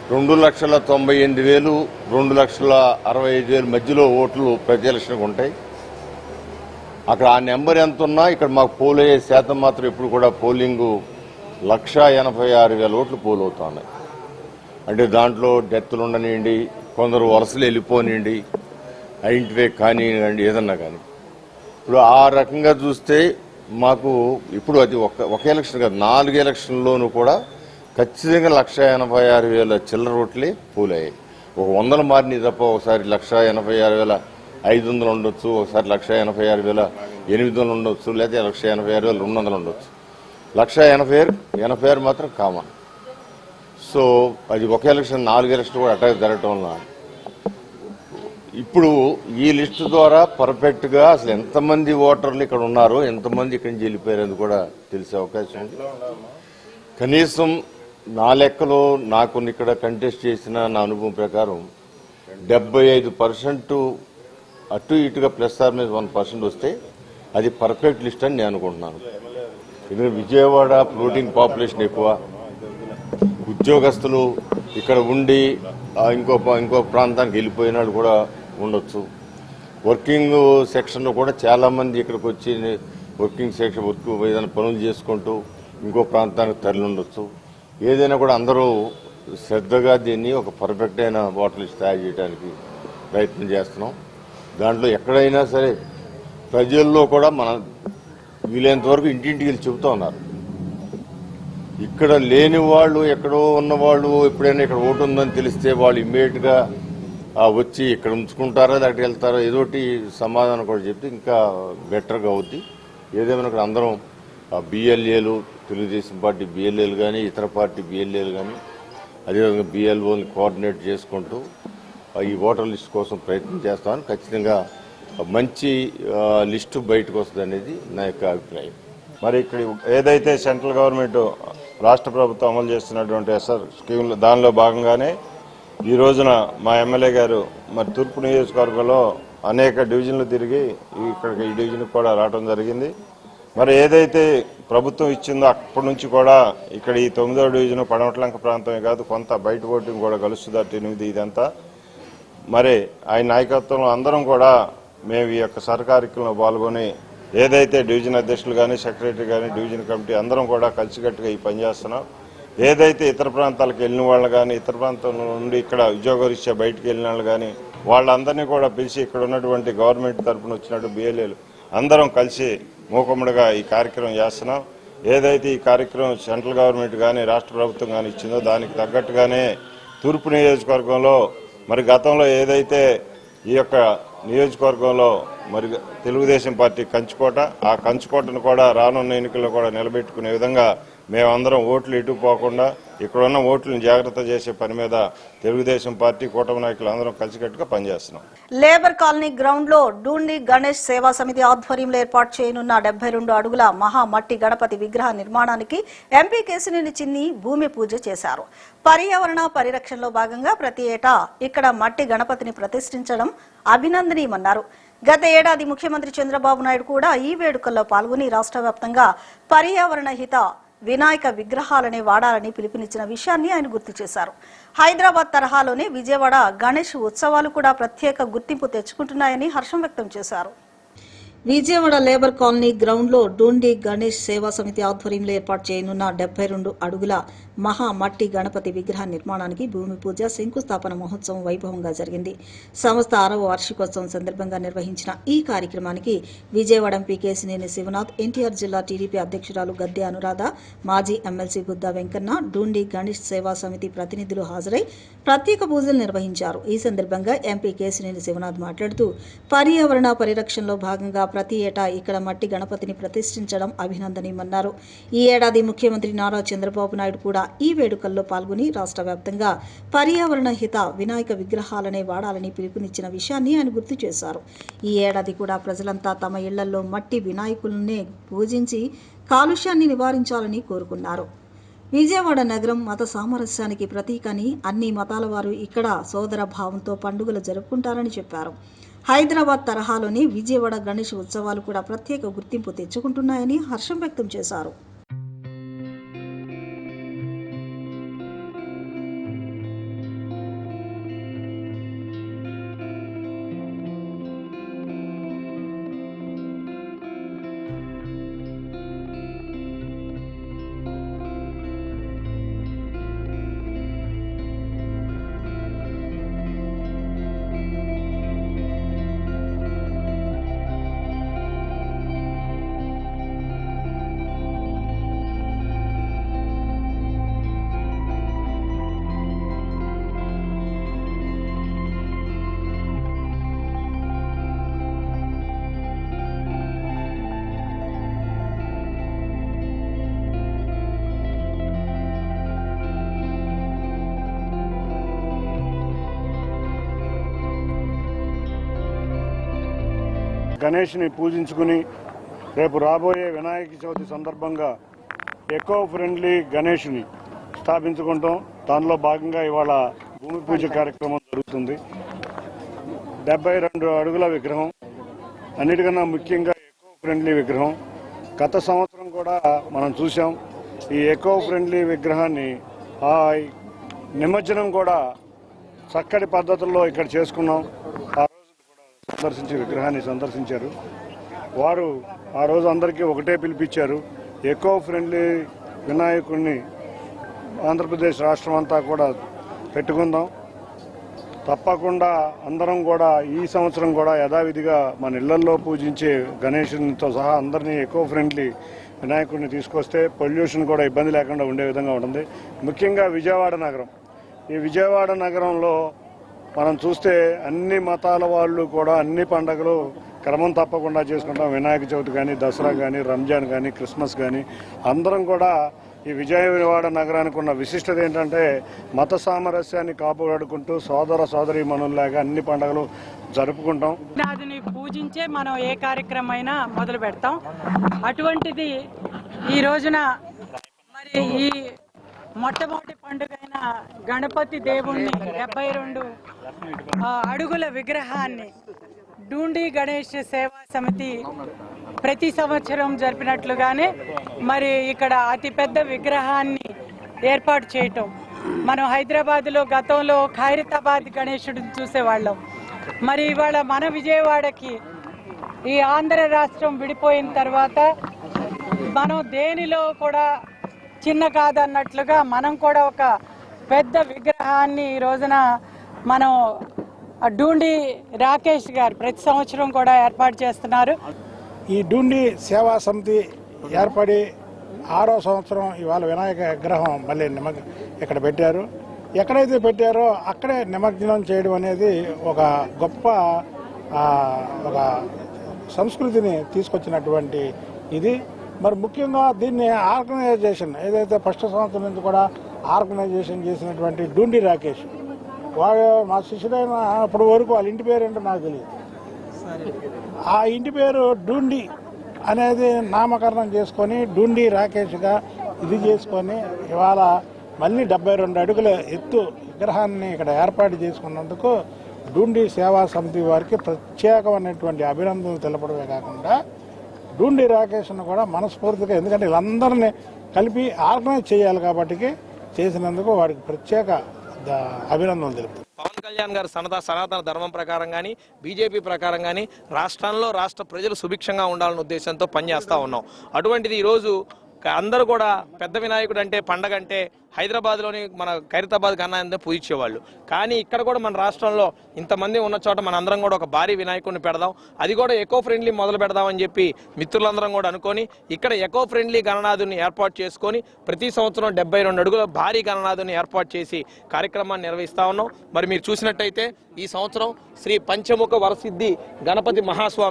2,98,000, 2,65,000 మధ్యలో ఓట్లు ప్రతి ఎలక్షన్కి ఉంటాయి. అక్కడ ఆ నెంబర్ ఎంత ఉన్నా ఇక్కడ మాకు పోల్ అయ్యే శాతం మాత్రం ఇప్పుడు కూడా పోలింగు 1,86,000 ఓట్లు పోల్ అవుతా ఉన్నాయి. అంటే దాంట్లో డెత్లు ఉండనివ్వండి, కొందరు వలసలు వెళ్ళిపోనివ్వండి, ఐడెంటిఫై కానివ్వండి, ఏదన్నా కానీ. ఇప్పుడు ఆ రకంగా చూస్తే మాకు ఇప్పుడు అది ఒక ఎలక్షన్ కాదు, 4 ఎలక్షన్లోనూ కూడా ఖచ్చితంగా 1,86,000 చిల్లర ఓట్లే పోలయ్యాయి. ఒక 100 మారిని తప్ప ఒకసారి 1,86,500 ఉండొచ్చు, ఒకసారి 1,86,800 ఉండొచ్చు, లేదా 1,86,200 ఉండొచ్చు. 1,86,000 మాత్రం కామన్. సో అది ఒక ఎలక్షన్ 4 ఎలక్షన్ కూడా అటాక్ జరగటం వల్ల ఇప్పుడు ఈ లిస్టు ద్వారా పర్ఫెక్ట్గా అసలు ఎంతమంది ఓటర్లు ఇక్కడ ఉన్నారో, ఎంతమంది ఇక్కడి నుంచి వెళ్ళిపోయారని కూడా తెలిసే అవకాశం ఉంది. కనీసం నా లెక్కలో నాకు ఇక్కడ కంటెస్ట్ చేసిన నా అనుభవం ప్రకారం 75% అటు ఇటుగా +1% వస్తే అది పర్ఫెక్ట్ లిస్ట్ అని నేను అనుకుంటున్నాను. ఎందుకంటే విజయవాడ ఫ్లోటింగ్ పాపులేషన్ ఎక్కువ, ఉద్యోగస్తులు ఇక్కడ ఉండి ఇంకో ప్రాంతానికి వెళ్ళిపోయిన వాళ్ళు కూడా ఉండొచ్చు. వర్కింగ్ సెక్షన్లో కూడా చాలామంది ఇక్కడికి వచ్చి వర్కింగ్ సెక్షన్ ఏదైనా పనులు చేసుకుంటూ ఇంకో ప్రాంతానికి తరలి ఉండొచ్చు. ఏదైనా కూడా అందరూ శ్రద్ధగా దీన్ని ఒక పర్ఫెక్ట్ అయిన ఓటర్ లిస్ట్ తయారు చేయడానికి ప్రయత్నం చేస్తున్నాం. దాంట్లో ఎక్కడైనా సరే ప్రజల్లో కూడా మనం వీలైనంత వరకు ఇంటింటికి వెళ్ళి చెబుతూ ఉన్నారు. ఇక్కడ లేని వాళ్ళు, ఎక్కడో ఉన్నవాళ్ళు ఎప్పుడైనా ఇక్కడ ఓటు ఉందని తెలిస్తే వాళ్ళు ఇమ్మీడియట్గా వచ్చి ఇక్కడ ఉంచుకుంటారా, లేకపోతే వెళ్తారా, ఏదోటి సమాధానం కూడా చెప్తే ఇంకా బెటర్గా అవుద్ది. ఏదేమైనా ఇక్కడ అందరం బిఎల్ఏలు, తెలుగుదేశం పార్టీ బిఎల్ఏలు కానీ, ఇతర పార్టీ బిఎల్ఏలు కానీ, అదేవిధంగా బిఎల్ఓని కోఆర్డినేట్ చేసుకుంటూ ఈ ఓటర్ లిస్ట్ కోసం ప్రయత్నం చేస్తామని, ఖచ్చితంగా మంచి లిస్టు బయటకు వస్తుంది అనేది నా యొక్క అభిప్రాయం. మరి ఇక్కడ ఏదైతే సెంట్రల్ గవర్నమెంట్, రాష్ట్ర ప్రభుత్వం అమలు చేస్తున్నటువంటి ఎస్ఆర్ స్కీమ్లో దానిలో భాగంగానే ఈ రోజున మా ఎమ్మెల్యే గారు మరి తూర్పు నియోజకవర్గంలో అనేక డివిజన్లు తిరిగి ఇక్కడికి ఈ డివిజన్కి కూడా రావడం జరిగింది. మరి ఏదైతే ప్రభుత్వం ఇచ్చిందో అప్పటి నుంచి కూడా ఇక్కడ ఈ 9వ డివిజన్ పడమట్లంక ప్రాంతమే కాదు, కొంత బయట ఓటింగ్ కూడా కలుస్తుంది. 8 ఇదంతా మరి ఆయన నాయకత్వంలో అందరం కూడా మేము ఈ యొక్క సర్కార్యక్రమంలో పాల్గొని ఏదైతే డివిజన్ అధ్యక్షులు కానీ, సెక్రటరీ కానీ, డివిజన్ కమిటీ అందరం కూడా కలిసికట్టుగా ఈ పని చేస్తున్నాం. ఏదైతే ఇతర ప్రాంతాలకు వెళ్ళిన వాళ్ళు కానీ, ఇతర ప్రాంతం నుండి ఇక్కడ ఉద్యోగరీత్యా బయటకు వెళ్ళిన వాళ్ళు కానీ వాళ్ళందరినీ కూడా పిలిచి ఇక్కడ ఉన్నటువంటి గవర్నమెంట్ తరఫున వచ్చినట్టు బిఎల్ఏలు అందరం కలిసి మూకుమ్మడిగా ఈ కార్యక్రమం చేస్తున్నాం. ఏదైతే ఈ కార్యక్రమం సెంట్రల్ గవర్నమెంట్ కానీ, రాష్ట్ర ప్రభుత్వం కానీ ఇచ్చిందో దానికి తగ్గట్టుగానే తూర్పు నియోజకవర్గంలో మరి గతంలో ఏదైతే ఈ యొక్క నియోజకవర్గంలో మరి తెలుగుదేశం పార్టీ కంచుకోట, ఆ కంచుకోటను కూడా రానున్న ఎన్నికల్లో కూడా నిలబెట్టుకునే విధంగా మేమందరం ఓట్లు ఇటు పోకుండా ఇక్కడ ఉన్న ఓట్లను జాగ్రత్త చేసే పని మీద తెలుగుదేశం పార్టీ కూటమి నాయకులు అందరం కలిసికట్టుగా పనిచేస్తున్నాం. లేబర్ కాలనీ గ్రౌండ్ లో డూండి గణేష్ సేవా సమితి ఆధ్వర్యంలో ఏర్పాటు చేయనున్న 72 అడుగుల మహా మట్టి గణపతి విగ్రహ నిర్మాణానికి ఎంపీ కేశినేని చిన్ని భూమి పూజ చేశారు. పర్యావరణ పరిరక్షణలో భాగంగా ప్రతి ఏటా ఇక్కడ మట్టి గణపతిని ప్రతిష్ఠించడం అభినందనీయమన్నారు. గత ఏడాది ముఖ్యమంత్రి చంద్రబాబు నాయుడు కూడా ఈ వేడుకల్లో పాల్గొని రాష్ట్ర వ్యాప్తంగా పర్యావరణ హిత వినాయక విగ్రహాలనే వాడాలని పిలుపునిచ్చిన విషయాన్ని ఆయన గుర్తు చేశారు. హైదరాబాద్ తరహాలోనే విజయవాడ గణేష్ ఉత్సవాలు కూడా ప్రత్యేక గుర్తింపు తెచ్చుకుంటున్నాయని హర్షం వ్యక్తం చేశారు. విజయవాడ లేబర్ కాలనీ గ్రౌండ్ లో డూండి గణేష్ సేవా సమితి ఆధ్వర్యంలో ఏర్పాటు చేయనున్న 72 అడుగుల మహా మట్టి గణపతి విగ్రహ నిర్మాణానికి భూమి పూజ శంకుస్థాపన మహోత్సవం వైభవంగా జరిగింది. సంస్థ 6వ వార్షికోత్సవం సందర్భంగా నిర్వహించిన ఈ కార్యక్రమానికి విజయవాడ ఎంపీ కేశినేని శివనాథ్, ఎన్టీఆర్ జిల్లా టీడీపీ అధ్యక్షురాలు గద్దె అనురాధ, మాజీ ఎమ్మెల్సీ బుద్దా వెంకన్న, డూండి గణేష్ సేవా సమితి ప్రతినిధులు హాజరై ప్రత్యేక పూజలు నిర్వహించారు. ఈ సందర్భంగా ఎంపీ కేశినేని శివనాథ్ మాట్లాడుతూ పర్యావరణ పరిరక్షణలో భాగంగా ప్రతి ఏటా ఇక్కడ మట్టి గణపతిని ప్రతిష్ఠించడం అభినందనీయమన్నారు. ఈ ఏడాది ముఖ్యమంత్రి నారా చంద్రబాబు నాయుడు కూడా ఈ వేడుకల్లో పాల్గొని రాష్ట్ర వ్యాప్తంగా పర్యావరణ హిత వినాయక విగ్రహాలనే వాడాలని పిలుపునిచ్చిన విషయాన్ని ఆయన గుర్తు చేశారు. ఈ ఏడాది కూడా ప్రజలంతా తమ ఇళ్లలో మట్టి వినాయకులనే పూజించి కాలుష్యాన్ని నివారించాలని కోరుకున్నారు. విజయవాడ నగరం మత సామరస్యానికి ప్రతీకని, అన్ని మతాల వారు ఇక్కడ సోదర భావంతో పండుగలు జరుపుకుంటారని చెప్పారు. హైదరాబాద్ తరహాలోని విజయవాడ గణేష్ ఉత్సవాలు కూడా ప్రత్యేక గుర్తింపు తెచ్చుకుంటున్నాయని హర్షం వ్యక్తం చేశారు. గణేష్ని పూజించుకుని రేపు రాబోయే వినాయక చవితి సందర్భంగా ఎకో ఫ్రెండ్లీ గణేష్ని స్థాపించుకుంటాం. దానిలో భాగంగా ఇవాళ భూమి పూజ కార్యక్రమం జరుగుతుంది. 72 అడుగుల విగ్రహం, అన్నిటికన్నా ముఖ్యంగా ఎకో ఫ్రెండ్లీ విగ్రహం. గత సంవత్సరం కూడా మనం చూసాం. ఈ ఎకో ఫ్రెండ్లీ విగ్రహాన్ని నిమజ్జనం కూడా చక్కటి పద్ధతుల్లో ఇక్కడ చేసుకున్నాం. విగ్రహాన్ని సందర్శించారు వారు. ఆ రోజు అందరికీ ఒకటే పిలిపించారు, ఎకో ఫ్రెండ్లీ వినాయకుడిని ఆంధ్రప్రదేశ్ రాష్ట్రం అంతా కూడా పెట్టుకుందాం. తప్పకుండా అందరం కూడా ఈ సంవత్సరం కూడా యథావిధిగా మన ఇళ్లల్లో పూజించే గణేశునితో సహా అందరినీ ఎకో ఫ్రెండ్లీ వినాయకుడిని తీసుకొస్తే పొల్యూషన్ కూడా ఇబ్బంది లేకుండా ఉండే విధంగా ఉంటుంది. ముఖ్యంగా విజయవాడ నగరం, ఈ విజయవాడ నగరంలో మనం చూస్తే అన్ని మతాల వాళ్ళు కూడా అన్ని పండుగలు క్రమం తప్పకుండా చేసుకుంటాం. వినాయక చవితి కానీ, దసరా కానీ, రంజాన్ కానీ, క్రిస్మస్ కానీ అందరం కూడా ఈ విజయవాడ నగరానికి ఉన్న విశిష్టత ఏంటంటే మత సామరస్యాన్ని కాపాడుకుంటూ సోదర సోదరీ మనుల్లాగా అన్ని పండుగలు జరుపుకుంటాం. నాదిని పూజించే మనం ఏ కార్యక్రమం అయినా మొదలు పెడతాం. అటువంటిది ఈ రోజున మరి ఈ మొట్టమొదటి పండుగైన గణపతి దేవుణ్ణి 72 అడుగుల విగ్రహాన్ని డూండి గణేష్ సేవా సమితి ప్రతి సంవత్సరం జరిపినట్లుగానే మరి ఇక్కడ అతిపెద్ద విగ్రహాన్ని ఏర్పాటు చేయటం. మనం హైదరాబాద్లో గతంలో ఖైరతాబాద్ గణేశుడిని చూసేవాళ్ళం. మరి ఇవాళ మన విజయవాడకి ఈ ఆంధ్ర రాష్ట్రం విడిపోయిన తర్వాత మనం దేనిలో కూడా చిన్న కాదన్నట్లుగా మనం కూడా ఒక పెద్ద విగ్రహాన్ని ఈ రోజున మనం డూండి రాకేష్ గారు ప్రతి సంవత్సరం కూడా ఏర్పాటు చేస్తున్నారు. ఈ డూండి సేవా సమితి ఏర్పడి 6వ సంవత్సరం ఇవాళ వినాయక విగ్రహం మళ్ళీ ఇక్కడ పెట్టారు. ఎక్కడైతే పెట్టారో అక్కడే నిమజ్జనం చేయడం అనేది ఒక గొప్ప ఒక సంస్కృతిని తీసుకొచ్చినటువంటి ఇది. మరి ముఖ్యంగా దీన్ని ఆర్గనైజేషన్ ఏదైతే ఫస్ట్ సంవత్సరం నుంచి కూడా ఆర్గనైజేషన్ చేసినటువంటి డూండి రాకేష్, వాడు మా శిష్యుడైన అప్పటి వరకు వాళ్ళ ఇంటి పేరు ఏంటో నాకు తెలియదు. ఆ ఇంటి పేరు డూండి అనేది నామకరణం చేసుకొని డూండి రాకేష్గా ఇది చేసుకొని ఇవాళ మళ్ళీ 72 అడుగుల ఎత్తు విగ్రహాన్ని ఇక్కడ ఏర్పాటు చేసుకున్నందుకు డూండి సేవా సమితి వారికి ప్రత్యేకమైనటువంటి అభినందనలు తెలపడమే కాకుండా డూండి రాకేష్ను కూడా మనస్ఫూర్తిగా, ఎందుకంటే వీళ్ళందరినీ కలిపి ఆర్గనైజ్ చేయాలి కాబట్టి చేసినందుకు వాడికి ప్రత్యేక అభినందనలు తెలుపుతారు. పవన్ కళ్యాణ్ గారు సనాతన ధర్మం ప్రకారం కానీ బీజేపీ ప్రకారం కానీ రాష్ట్ర ప్రజలు సుభిక్షంగా ఉండాలనే ఉద్దేశంతో పనిచేస్తూ ఉన్నాం. అటువంటిది ఈరోజు అందరూ కూడా పెద్ద వినాయకుడు అంటే పండగ అంటే హైదరాబాద్లోని మన ఖైరతాబాద్ గన్నాయంతో పూజించేవాళ్ళు. కానీ ఇక్కడ కూడా మన రాష్ట్రంలో ఇంతమంది ఉన్న చోట మన అందరం కూడా ఒక భారీ వినాయకుడిని పెడదాం, అది కూడా ఎకో ఫ్రెండ్లీ మొదలు పెడదామని చెప్పి మిత్రులందరం కూడా అనుకొని ఇక్కడ ఎకో ఫ్రెండ్లీ గణనాథుని ఏర్పాటు చేసుకొని ప్రతి సంవత్సరం 72 అడుగుల భారీ గణనాథుని ఏర్పాటు చేసి కార్యక్రమాన్ని నిర్వహిస్తా ఉన్నాం. మరి మీరు చూసినట్టయితే ఈ సంవత్సరం శ్రీ పంచముఖ వరసిద్ధి గణపతి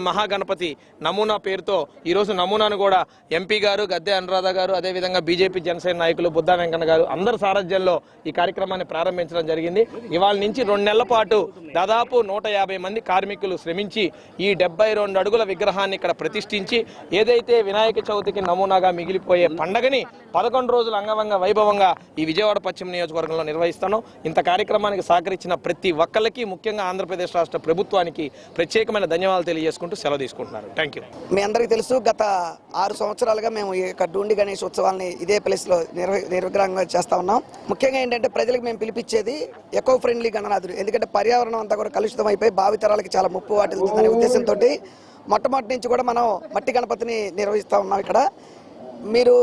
మహాగణపతి నమూనా పేరుతో ఈరోజు నమూనాను కూడా ఎంపీ గారు గద్దె అనురాధ గారు, అదేవిధంగా బీజేపీ జనసేన నాయకులు బుద్ధా వెంకన్న గారు అందరి సారథ్యంలో ఈ కార్యక్రమాన్ని ప్రారంభించడం జరిగింది. ఇవాళ నుంచి 2 నెలల పాటు దాదాపు 150 మంది కార్మికులు శ్రమించి ఈ 72 అడుగుల విగ్రహాన్ని ఇక్కడ ప్రతిష్ఠించి ఏదైతే వినాయక చవితికి నమూనాగా మిగిలిపోయే పండగని 11 రోజులు అంగవంగ వైభవంగా ఈ విజయవాడ పశ్చిమ నియోజకవర్గంలో నిర్వహిస్తాను. ఇంత కార్యక్రమానికి సహకరించిన ప్రతి ఒక్కరికి, ముఖ్యంగా ఆంధ్రప్రదేశ్ రాష్ట్ర ప్రభుత్వానికి ప్రత్యేకమైన ధన్యవాదాలు తెలియజేసుకుంటూ సెలవు తీసుకుంటున్నారు. Thank you. మీ అందరికీ తెలుసు, గత 6 సంవత్సరాలుగా మేము ఈ యొక్క డూండి గణేష్ ఉత్సవాన్ని ఇదే ప్లేస్లో నిర్విఘ్నంగా చేస్తా ఉన్నాం. ముఖ్యంగా ఏంటంటే ప్రజలకు మేము పిలిపించేది ఎకో ఫ్రెండ్లీ గణనాథుడు. ఎందుకంటే పర్యావరణం అంతా కూడా కలుషితం అయిపోయి భావితరాలకి చాలా ముప్పు వాటిల్తుందనే ఉద్దేశంతో మొట్టమొదటి నుంచి కూడా మనం మట్టి గణపతిని నిర్వహిస్తూ ఉన్నాం. ఇక్కడ మీరు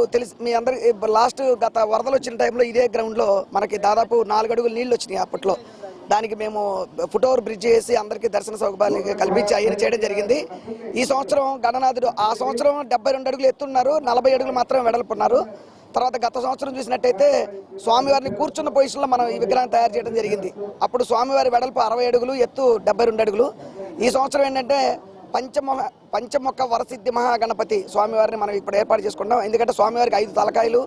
మీ అందరికి గత వరదలు వచ్చిన టైంలో ఇదే గ్రౌండ్లో మనకి దాదాపు 4 అడుగులు నీళ్లు వచ్చినాయి. అప్పట్లో దానికి మేము ఫుట్ ఓవర్ బ్రిడ్జ్ చేసి అందరికీ దర్శన సౌకర్యాలు కల్పించి అయ్యని చేయడం జరిగింది. ఈ సంవత్సరం గణనాథుడు ఆ సంవత్సరం 72 అడుగులు ఎత్తున్నారు, 40 అడుగులు మాత్రం వెడల్పున్నారు. తర్వాత గత సంవత్సరం చూసినట్టయితే స్వామివారిని కూర్చున్న పొజిషన్లో మనం ఈ విగ్రహం తయారు చేయడం జరిగింది. అప్పుడు స్వామివారి వెడల్పు 60 అడుగులు, ఎత్తు 72 అడుగులు. ఈ సంవత్సరం ఏంటంటే పంచముఖ వరసిద్ధి మహాగణపతి స్వామివారిని మనం ఇప్పుడు ఏర్పాటు చేసుకుంటాం. ఎందుకంటే స్వామివారికి 5 తలకాయలు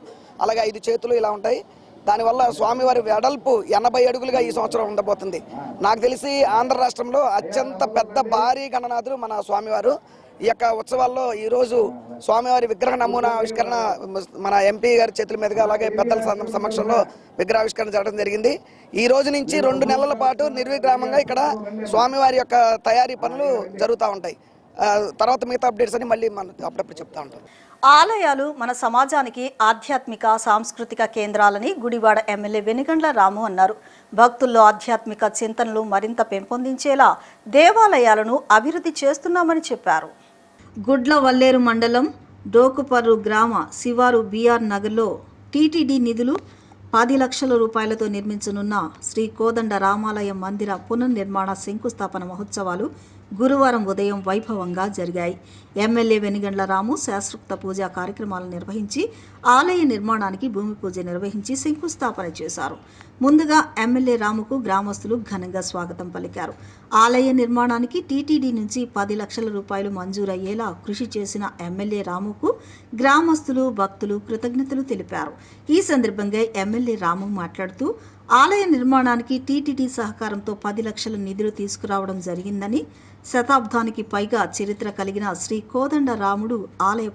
అలాగే 5 చేతులు ఇలా ఉంటాయి. దానివల్ల స్వామివారి వెడల్పు 80 అడుగులుగా ఈ సంవత్సరం ఉండబోతుంది. నాకు తెలిసి ఆంధ్ర రాష్ట్రంలో అత్యంత పెద్ద భారీ గణనాథుడు మన స్వామివారు. ఈ యొక్క ఉత్సవాల్లో ఈరోజు స్వామివారి విగ్రహ నమూనా ఆవిష్కరణ మన ఎంపీ గారి చేతుల మీదుగా అలాగే పెద్దల సమక్షంలో విగ్రహావిష్కరణ జరగడం జరిగింది. ఈ రోజు నుంచి 2 నెలల పాటు నిర్విగ్రామంగా ఇక్కడ స్వామివారి యొక్క తయారీ పనులు జరుగుతూ ఉంటాయి. తర్వాత మిగతా అప్డేట్స్ అని మళ్ళీ మనం అప్పుడప్పుడు చెప్తా ఉంటాం. ఆలయాలు మన సమాజానికి ఆధ్యాత్మిక సాంస్కృతిక కేంద్రాలని గుడివాడ ఎమ్మెల్యే వెనిగండ్ల రాము అన్నారు. భక్తుల్లో ఆధ్యాత్మిక చింతనలు మరింత పెంపొందించేలా దేవాలయాలను అభివృద్ధి చేస్తున్నామని చెప్పారు. గుడ్లవల్లేరు మండలం డోకుపర్రు గ్రామ శివారు బీఆర్ నగర్లో టీటీడీ నిధులు 10 లక్షల రూపాయలతో నిర్మించనున్న శ్రీ కోదండ రామాలయ మందిర పునర్నిర్మాణ శంకుస్థాపన మహోత్సవాలు గురువారం ఉదయం వైభవంగా జరిగాయి. ఎమ్మెల్యే వెనిగండ్ల రాము శాస్త్రోక్త పూజా కార్యక్రమాలు నిర్వహించి ఆలయ నిర్మాణానికి భూమి పూజ నిర్వహించి శంకుస్థాపన చేశారు. ముందుగా ఎమ్మెల్యే రాముకు గ్రామస్తులు ఘనంగా స్వాగతం పలికారు. ఆలయ నిర్మాణానికి టీటీడీ నుంచి 10 లక్షల రూపాయలు మంజూరయ్యేలా కృషి చేసిన ఎమ్మెల్యే రాముకు గ్రామస్తులు, భక్తులు కృతజ్ఞతలు తెలిపారు. ఈ సందర్భంగా ఎమ్మెల్యే రాము మాట్లాడుతూ ఆలయ నిర్మాణానికి టీటీడీ సహకారంతో 10 లక్షల నిధులు తీసుకురావడం జరిగిందని, శతాబ్దానికి పైగా చరిత్ర కలిగిన శ్రీ కోదండ రాముడు ఆలయ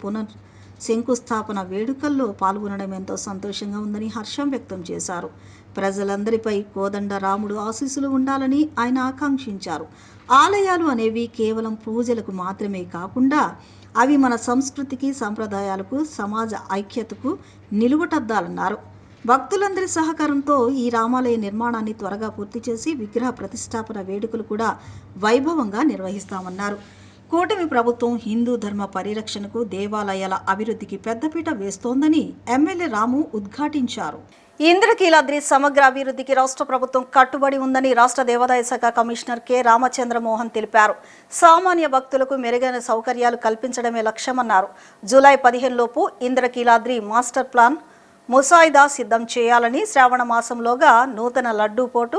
శంకుస్థాపన వేడుకల్లో పాల్గొనడం ఎంతో సంతోషంగా ఉందని హర్షం వ్యక్తం చేశారు. ప్రజలందరిపై కోదండ రాముడు ఆశీస్సులు ఉండాలని ఆయన ఆకాంక్షించారు. ఆలయాలు అనేవి కేవలం పూజలకు మాత్రమే కాకుండా అవి మన సంస్కృతికి, సంప్రదాయాలకు, సమాజ ఐక్యతకు నిలువుటద్దాలన్నారు. భక్తులందరి సహకారంతో ఈ రామాలయ నిర్మాణాన్ని త్వరగా పూర్తి చేసి విగ్రహ ప్రతిష్టాపన వేడుకలు కూడా వైభవంగా నిర్వహిస్తామన్నారు. కూటమి ప్రభుత్వం హిందూ ధర్మ పరిరక్షణకు, దేవాలయాల అభివృద్ధికి పెద్దపీట వేస్తోందని ఎమ్మెల్యే రాము ఉద్ఘాటించారు. ఇంద్రకీలాద్రి సమగ్ర అభివృద్ధికి రాష్ట్ర ప్రభుత్వం కట్టుబడి ఉందని రాష్ట్ర దేవాదాయ శాఖ కమిషనర్ కె రామచంద్రమోహన్ తెలిపారు. సామాన్య భక్తులకు మెరుగైన సౌకర్యాలు కల్పించడమే లక్ష్యమన్నారు. జూలై 15 లోపు ఇంద్రకీలాద్రి మాస్టర్ ప్లాన్ ముసాయిదా సిద్ధం చేయాలని, శ్రావణ మాసంలోగా నూతన లడ్డూ పోటు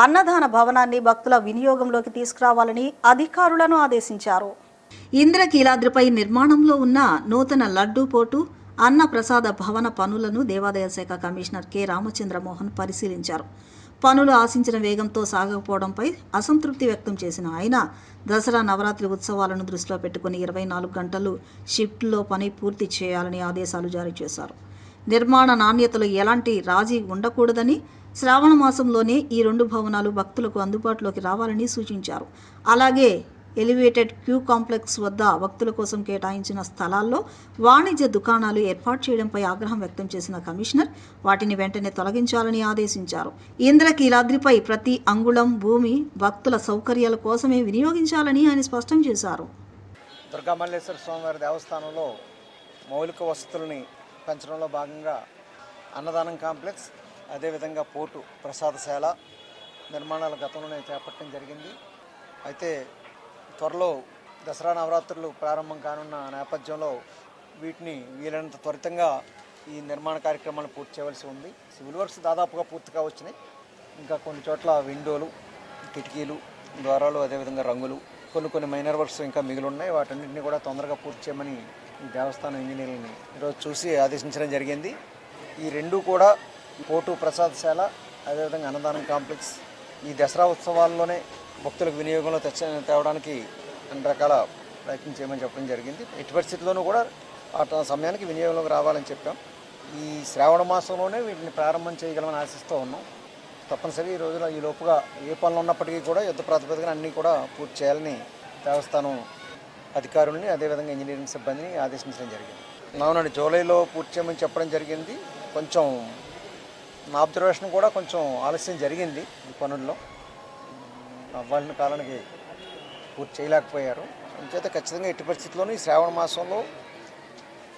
అన్నదాన భవనాన్ని భక్తుల వినియోగంలోకి తీసుకురావాలని అధికారులను ఆదేశించారు. ఇంద్రకీలాద్రిపై నిర్మాణంలో ఉన్న నూతన లడ్డూ పోటు అన్నప్రసాద భవన పనులను దేవాదాయ శాఖ కమిషనర్ కె రామచంద్రమోహన్ పరిశీలించారు. పనులు ఆశించిన వేగంతో సాగకపోవడంపై అసంతృప్తి వ్యక్తం చేసిన ఆయన దసరా నవరాత్రి ఉత్సవాలను దృష్టిలో పెట్టుకుని 24 గంటలు షిఫ్ట్లో పని పూర్తి చేయాలని ఆదేశాలు జారీ చేశారు. నిర్మాణ నాణ్యతలో ఎలాంటి రాజీ ఉండకూడదని, శ్రావణ మాసంలోనే ఈ 2 భవనాలు భక్తులకు అందుబాటులోకి రావాలని సూచించారు. అలాగే ఎలివేటెడ్ క్యూ కాంప్లెక్స్ వద్ద భక్తుల కోసం కేటాయించిన స్థలాల్లో వాణిజ్య దుకాణాలు ఏర్పాటు చేయడంపై ఆగ్రహం వ్యక్తం చేసిన కమిషనర్ వాటిని వెంటనే తొలగించాలని ఆదేశించారు. ఇంద్రకీలాద్రిపై ప్రతి అంగుళం భూమి భక్తుల సౌకర్యాల కోసమే వినియోగించాలని ఆయన స్పష్టం చేశారు. దుర్గామల్లేశ్వర స్వామివారి దేవస్థానంలో మౌలిక వసతులని పెంచడంలో భాగంగా అన్నదానం కాంప్లెక్స్, అదేవిధంగా పోటు ప్రసాదశాల నిర్మాణాల గతంలోనే చేపట్టడం జరిగింది. అయితే త్వరలో దసరా నవరాత్రులు ప్రారంభం కానున్న నేపథ్యంలో వీటిని వీలైనంత త్వరితంగా ఈ నిర్మాణ కార్యక్రమాలను పూర్తి చేయవలసి ఉంది. సివిల్ వర్క్స్ దాదాపుగా పూర్తిగా వచ్చినాయి. ఇంకా కొన్ని చోట్ల విండోలు, కిటికీలు, ద్వారాలు, అదేవిధంగా రంగులు, కొన్ని మైనర్ వర్క్స్ ఇంకా మిగిలి ఉన్నాయి. వాటన్నింటినీ కూడా తొందరగా పూర్తి చేయమని ఈ దేవస్థానం ఇంజనీర్లని ఈరోజు చూసి ఆదేశించడం జరిగింది. ఈ 2 కూడా పోటు ప్రసాదశాల, అదేవిధంగా అన్నదానం కాంప్లెక్స్ ఈ దసరా ఉత్సవాల్లోనే భక్తులకు వినియోగంలో తేవడానికి అన్ని రకాల ప్రయత్నం చేయమని చెప్పడం జరిగింది. ఎట్టి పరిస్థితుల్లోనూ కూడా ఆ సమయానికి వినియోగంలోకి రావాలని చెప్పాం. ఈ శ్రావణ మాసంలోనే వీటిని ప్రారంభం చేయగలమని ఆశిస్తూ ఉన్నాం. తప్పనిసరిగా ఈ రోజున ఈ లోపుగా ఏ పనులు ఉన్నప్పటికీ కూడా యుద్ధ ప్రాతిపదికన అన్నీ కూడా పూర్తి చేయాలని దేవస్థానం అధికారులని, అదేవిధంగా ఇంజనీరింగ్ సిబ్బందిని ఆదేశించడం జరిగింది. అవునండి, జూలైలో పూర్తి చేయమని చెప్పడం జరిగింది. కొంచెం నా అబ్జర్వేషన్ కూడా కొంచెం ఆలస్యం జరిగింది. ఈ పనుల్లో అవ్వాల్సిన కాలానికి పూర్తి చేయలేకపోయారు. అంచేత ఖచ్చితంగా ఎట్టి పరిస్థితుల్లోనూ ఈ శ్రావణ మాసంలో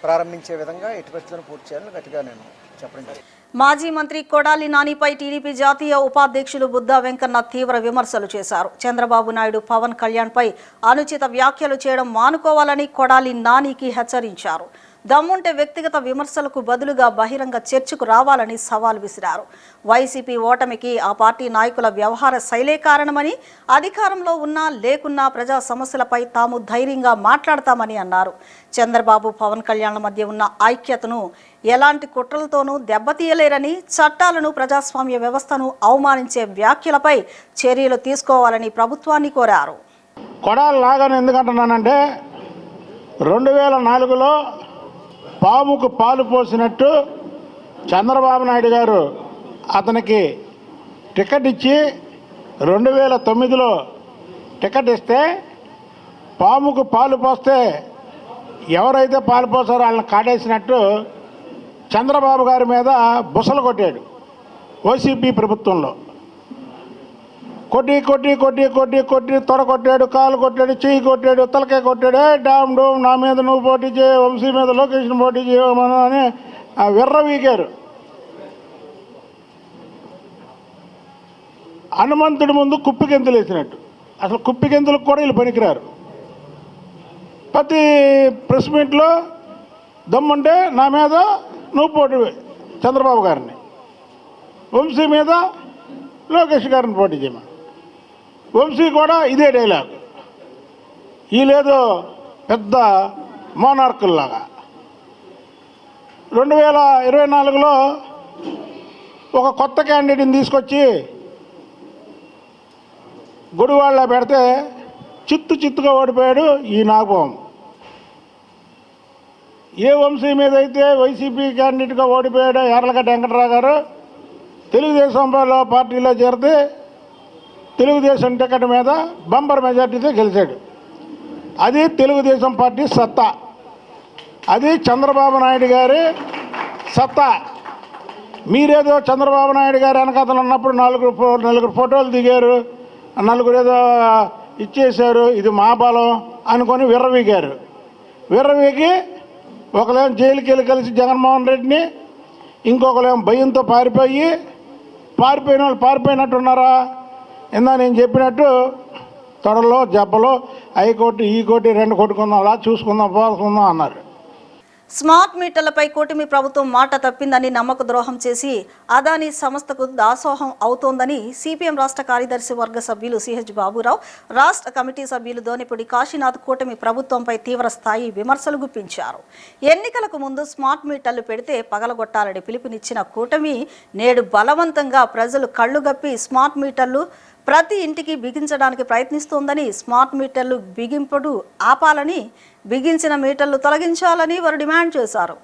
ప్రారంభించే విధంగా ఎట్టి పరిస్థితులను పూర్తి చేయాలని గట్టిగా నేను చెప్పడం జరిగింది. మాజీ మంత్రి కొడాలి నానిపై టీడీపీ జాతీయ ఉపాధ్యక్షులు బుద్దా వెంకన్న తీవ్ర విమర్శలు చేశారు. చంద్రబాబు నాయుడు పవన్ కళ్యాణ్పై అనుచిత వ్యాఖ్యలు చేయడం మానుకోవాలని కొడాలి నానికి హెచ్చరించారు. దమ్ముంటే వ్యక్తిగత విమర్శలకు బదులుగా బహిరంగ చర్చకు రావాలని సవాల్ విసిరారు. వైసీపీ ఓటమికి ఆ పార్టీ నాయకుల వ్యవహార శైలే కారణమని, అధికారంలో ఉన్నా లేకున్నా ప్రజా సమస్యలపై తాము ధైర్యంగా మాట్లాడతామని అన్నారు. చంద్రబాబు పవన్ కళ్యాణ్ల మధ్య ఉన్న ఐక్యతను ఎలాంటి కుట్రలతోనూ దెబ్బతీయలేరని, చట్టాలను ప్రజాస్వామ్య వ్యవస్థను అవమానించే వ్యాఖ్యలపై చర్యలు తీసుకోవాలని ప్రభుత్వాన్ని కోరారు. కొడాలి లాగానే ఎందుకంటున్నానంటే 2004లో పాముకు పాలు పోసినట్టు చంద్రబాబు నాయుడు గారు అతనికి టికెట్ ఇచ్చి 2009లో టికెట్ ఇస్తే పాముకు పాలు పోస్తే ఎవరైతే పాలు పోసారో వాళ్ళని కాటేసినట్టు చంద్రబాబు గారి మీద బుసలు కొట్టాడు. వైసీపీ ప్రభుత్వంలో కొట్టి తొడ కొట్టాడు, కాలు కొట్టాడు, చెయ్యి కొట్టాడు, తలకాయ కొట్టాడు. డామ్ డోమ్ నా మీద నువ్వు పోటీ చేయ, వంశీ మీద లోకేష్ని పోటీ చేయమని అని ఆ విర్రవీకారు. హనుమంతుడి ముందు కుప్పిగెంతులు వేసినట్టు. అసలు కుప్పిగెంతులకు కూడా వీళ్ళు పనికిరారు. ప్రతి ప్రెస్ మీట్లో దమ్ముంటే నా మీద నువ్వు పోటీ చంద్రబాబు గారిని, వంశీ మీద లోకేష్ గారిని పోటీ చేయమని. వంశీ కూడా ఇదే డైలాగ్. వీళ్ళేదో పెద్ద మోనార్కుల్లాగా 2024లో ఒక కొత్త క్యాండిడేట్ని తీసుకొచ్చి గుడివాళ్ళ పెడితే చిత్తుగా ఓడిపోయాడు ఈ నాగబాబు. ఏ వంశీ మీద అయితే వైసీపీ క్యాండిడేట్గా ఓడిపోయాడో యార్లగడ్డ వెంకటరావు గారు తెలుగుదేశం పార్టీలో చేరితే తెలుగుదేశం టికెట్ మీద బంపర్ మెజార్టీతో గెలిచాడు. అది తెలుగుదేశం పార్టీ సత్తా, అది చంద్రబాబు నాయుడు గారి సత్తా. మీరేదో చంద్రబాబు నాయుడు గారు వెనకాతలు ఉన్నప్పుడు నలుగురు ఫోటోలు దిగారు, నలుగురు ఏదో ఇచ్చేశారు, ఇది మా బలం అనుకొని విర్రవీగారు. విర్రవీగి ఒకలేం జైలుకి వెళ్ళి కలిసి జగన్మోహన్ రెడ్డిని, ఇంకొకలేం భయంతో పారిపోయిన వాళ్ళు పారిపోయినట్టున్నారా? ఇందా నేను చెప్పినట్టు తొడలో జబ్బలో హైకోర్టు ఈ కోర్టు 2 కొట్టుకుందాం, అలా చూసుకుందాం పోసుకుందాం అన్నారు. స్మార్ట్ మీటర్లపై కూటమి ప్రభుత్వం మాట తప్పిందని నమ్మక ద్రోహం చేసి అదానీ సంస్థకు దాసోహం అవుతోందని సిపిఎం రాష్ట్ర కార్యదర్శి వర్గ సభ్యులు సిహెచ్ బాబురావు, రాష్ట్ర కమిటీ సభ్యులు దోనిపూడి కాశీనాథ్ కూటమి ప్రభుత్వంపై తీవ్ర స్థాయి విమర్శలు గుప్పించారు. ఎన్నికలకు ముందు స్మార్ట్ మీటర్లు పెడితే పగలగొట్టాలని పిలుపునిచ్చిన కూటమి నేడు బలవంతంగా ప్రజలు కళ్లుగప్పి స్మార్ట్ మీటర్లు ప్రతి ఇంటికి బిగించడానికి ప్రయత్నిస్తోందని, స్మార్ట్ మీటర్లు బిగింపుడు ఆపాలని, బిగించిన మీటర్లు తొలగించాలని వారు డిమాండ్ చేశారు.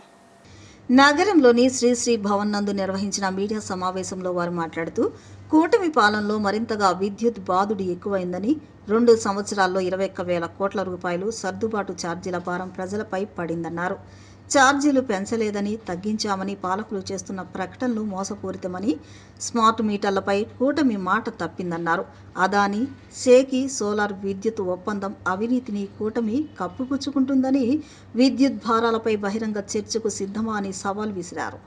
నగరంలోని శ్రీ భవన్ నందు నిర్వహించిన మీడియా సమావేశంలో వారు మాట్లాడుతూ కూటమి పాలనలో మరింతగా విద్యుత్ బాదుడు ఎక్కువైందని, 2 సంవత్సరాల్లో 21,000 కోట్ల రూపాయలు సర్దుబాటు ఛార్జీల భారం ప్రజలపై పడిందన్నారు. ఛార్జీలు పెంచలేదని, తగ్గించామని పాలకులు చేస్తున్న ప్రకటనలు మోసపూరితమని, స్మార్ట్ మీటర్లపై కూటమి మాట తప్పిందన్నారు. అదానీ షేకి సోలార్ విద్యుత్ ఒప్పందం అవినీతిని కూటమి కప్పిపుచ్చుకుంటుందని, విద్యుత్ భారాలపై బహిరంగ చర్చకు సిద్ధమా అని సవాల్ విసిరారు.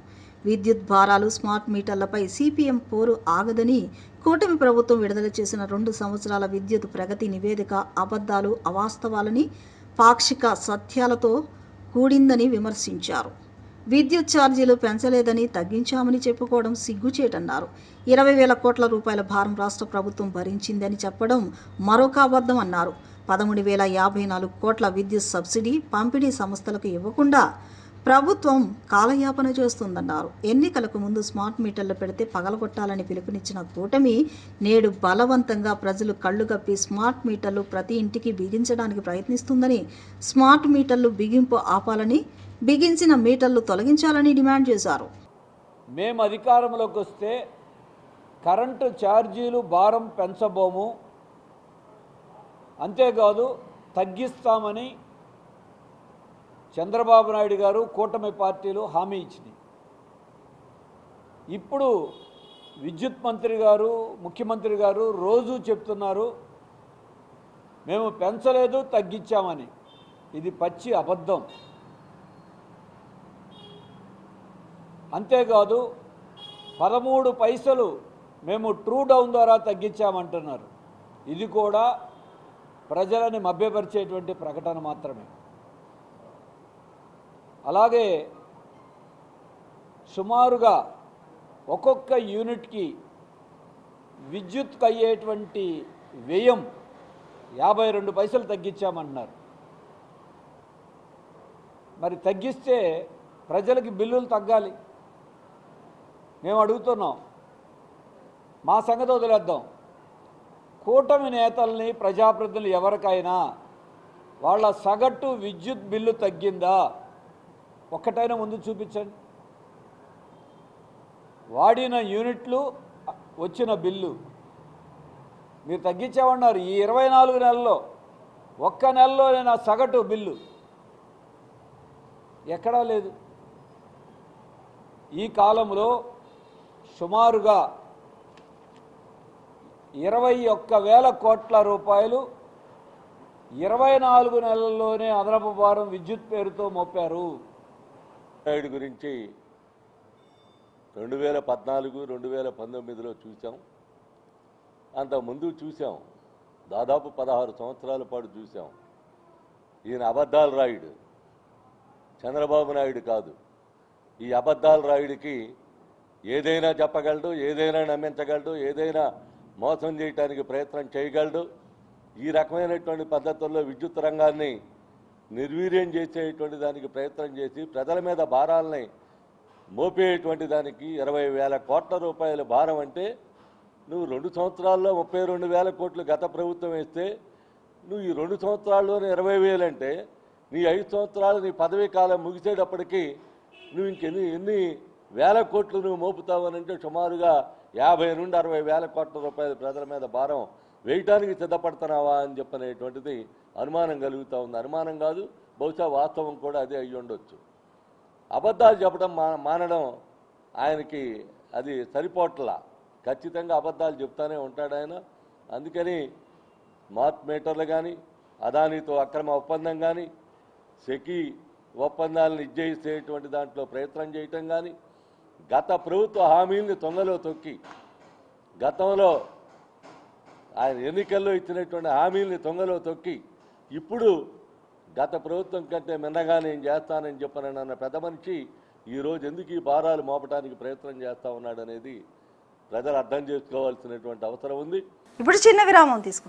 విద్యుత్ భారాలు, స్మార్ట్ మీటర్లపై సిపిఎం పోరు ఆగదని, కూటమి ప్రభుత్వం విడుదల చేసిన 2 సంవత్సరాల విద్యుత్ ప్రగతి నివేదిక అబద్ధాలు, అవాస్తవాలని, పాక్షిక సత్యాలతో కూడిందని విమర్శించారు. విద్యుత్ ఛార్జీలు పెంచలేదని, తగ్గించామని చెప్పుకోవడం సిగ్గుచేటన్నారు. 20,000 కోట్ల రూపాయల భారం రాష్ట్ర ప్రభుత్వం భరించిందని చెప్పడం మరొక అబద్ధం అన్నారు. 13,054 కోట్ల విద్యుత్ సబ్సిడీ పంపిణీ సంస్థలకు ఇవ్వకుండా ప్రభుత్వం కాలయాపన చేస్తుందన్నారు. ఎన్నికలకు ముందు స్మార్ట్ మీటర్లు పెడితే పగలగొట్టాలని పిలుపునిచ్చిన కూటమి నేడు బలవంతంగా ప్రజలు కళ్లుగప్పి స్మార్ట్ మీటర్లు ప్రతి ఇంటికి బిగించడానికి ప్రయత్నిస్తుందని, స్మార్ట్ మీటర్లు బిగింపు ఆపాలని, బిగించిన మీటర్లు తొలగించాలని డిమాండ్ చేశారు. మేము అధికారంలోకి వస్తే కరెంటు ఛార్జీలు భారం పెంచబోము, అంతేకాదు తగ్గిస్తామని చంద్రబాబు నాయుడు గారు, కూటమి పార్టీలు హామీ ఇచ్చినాయి. ఇప్పుడు విద్యుత్ మంత్రి గారు, ముఖ్యమంత్రి గారు రోజు చెప్తున్నారు మేము పెంచలేదు, తగ్గించామని. ఇది పచ్చి అబద్ధం. అంతేకాదు 13 పైసలు మేము ట్రూ డౌన్ ద్వారా తగ్గించామంటున్నారు. ఇది కూడా ప్రజలని మభ్యపరిచేటువంటి ప్రకటన మాత్రమే. అలాగే సుమారుగా ఒక్కొక్క యూనిట్కి విద్యుత్కు అయ్యేటువంటి వ్యయం 52 పైసలు తగ్గించామంటున్నారు. మరి తగ్గిస్తే ప్రజలకి బిల్లులు తగ్గాలి. మేము అడుగుతున్నాం, మా సంగతి వదిలేద్దాం. కూటమి నేతల్ని, ప్రజాప్రతినిధులు ఎవరికైనా వాళ్ళ సగటు విద్యుత్ బిల్లు తగ్గిందా ఒక్కటైనా ముందు చూపించండి. వాడిన యూనిట్లు, వచ్చిన బిల్లు మీరు తగ్గించామన్నారు. ఈ 24 నెలల్లో ఒక్క నెలలోనే నా సగటు బిల్లు ఎక్కడా లేదు. ఈ కాలంలో సుమారుగా 21,000 కోట్ల రూపాయలు 24 నెలల్లోనే అదనపు భారం విద్యుత్ పేరుతో మోపారు. నాయుడు గురించి 2014, 2019లో చూసాం, అంతకుముందు చూసాం, దాదాపు 16 సంవత్సరాల పాటు చూసాం. ఈయన అబద్ధాలు రాయుడు, చంద్రబాబు నాయుడు కాదు. ఈ అబద్ధాలు రాయుడికి ఏదైనా చెప్పగలడు, ఏదైనా నమ్మించగలడు, ఏదైనా మోసం చేయడానికి ప్రయత్నం చేయగలడు. ఈ రకమైనటువంటి పద్ధతుల్లో విద్యుత్ రంగాన్ని నిర్వీర్యం చేసేటువంటి దానికి ప్రయత్నం చేసి ప్రజల మీద భారాలని మోపేటువంటి దానికి 20,000 కోట్ల రూపాయల భారం అంటే, నువ్వు 2 సంవత్సరాల్లో 32,000 కోట్లు గత ప్రభుత్వం వేస్తే, నువ్వు ఈ 2 సంవత్సరాల్లోనే 20,000 అంటే నీ 5 సంవత్సరాలు నీ పదవీ కాలం ముగిసేటప్పటికీ నువ్వు ఎన్ని వేల కోట్లు నువ్వు మోపుతావనంటే సుమారుగా 50 నుండి 60,000 కోట్ల రూపాయల ప్రజల మీద భారం వేయటానికి సిద్ధపడుతున్నావా అని చెప్పనేటువంటిది అనుమానం కలుగుతూ ఉంది. అనుమానం కాదు, బహుశా వాస్తవం కూడా అదే అయ్యి ఉండొచ్చు. అబద్ధాలు చెప్పడం మానడం ఆయనకి అది సరిపోట్లా. ఖచ్చితంగా అబద్ధాలు చెప్తానే ఉంటాడు ఆయన. అందుకని స్మార్ట్ మీటర్లు కానీ, అదానీతో అక్రమ ఒప్పందం కానీ, సెకీ ఒప్పందాలను ఇచ్చేసేటువంటి దాంట్లో ప్రయత్నం చేయటం కానీ, గత ప్రభుత్వ హామీల్ని తొంగలో తొక్కి, గతంలో ఆయన ఎన్నికల్లో ఇచ్చినటువంటి హామీల్ని తొంగలో తొక్కి ఇప్పుడు గత ప్రభుత్వం కంటే మిన్నగా నేను చేస్తానని చెప్పనన్న పెద్ద మనిషి ఈరోజు ఎందుకు ఈ భారాలు మోపడానికి ప్రయత్నం చేస్తూ ఉన్నాడు అనేది ప్రజలు అర్థం చేసుకోవాల్సినటువంటి అవసరం ఉంది. ఇప్పుడు చిన్న విరామం తీసుకుంటాం.